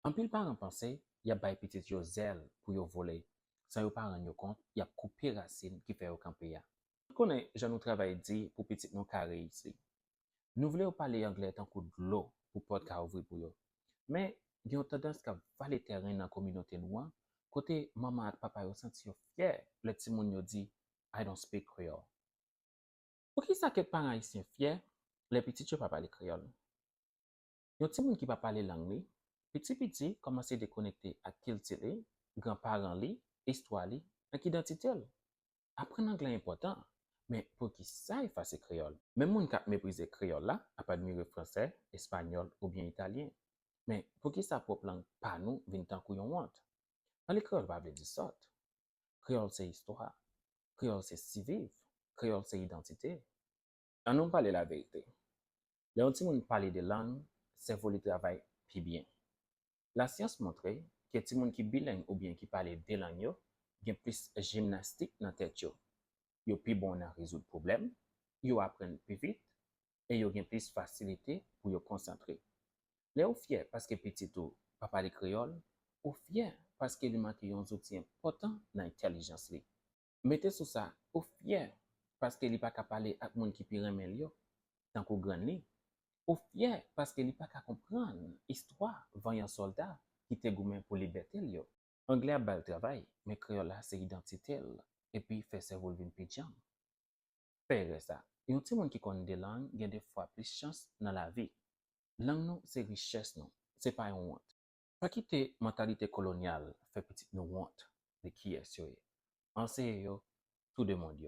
En pile parents pensent, y a bay petit yo zèle pour yo voler. Sans yo pas rendre compte, y a coupé racine qui fait yo camper ya. Connaît, je nous travail dit pour petit nous carré ici. Nous voulons parler anglais tant que de l'eau pour porte ka ouvrir pour yo. Mais y a tendance qu'à valer terrain dans communauté noire, côté maman et papa yo senti yo fier, le petit moun yo dit I don't speak Creole. Pour qui ça que parents haïtiens fiers, les petits yo pas parler créole. Yon ti moun qui pa parler langue li, petit commence à déconnecter à culture li, grand-parents li, histoire li, ak identité li. Apprendre anglais important, mais pour qui ça effacer créole. Même moun k'ap mépriser créole là, ap admirer français, espagnol ou bien italien. Mais pour qui ça propre langue pas nous vin tan kou yon honte. Dans les créole pa vle di sort. Créole c'est histoire. Créole c'est si vivre. Créole c'est identité. An nou parler la vérité. Le yon ti moun parler de langue, c'est voler travail pi bien. La science montre que ti moun qui bilingue ou bien qui parle deux langues yo, gen plus gymnastique dans tête yo. Yo pi bon à résoudre problème, yo apprennent plus vite et yo gen plus facilité pour yo concentrer. Les ou fier parce que petit ou pas parler créole, ou fier parce que li manque yon outil important dans intelligence li. Mettez sous ça, ou fier parce que li pas ka parler ak moun qui pi remen yo, tant ko grand li. Ou fier parce que li pas ka comprendre histoire voyant soldat qui te goumen pour liberté yo. Anglais a bal travail, mais créole là c'est identité et puis fait cerveau vin pi jam. Faire ça. Yon ti moun qui connaît des langues, gen des fois plus chance dans la vie. Langue non, c'est richesse non, c'est pas une honte. Pas quitter mentalité coloniale fait petite nous honte de qui est sûr. Enseigne yo tout de monde yo.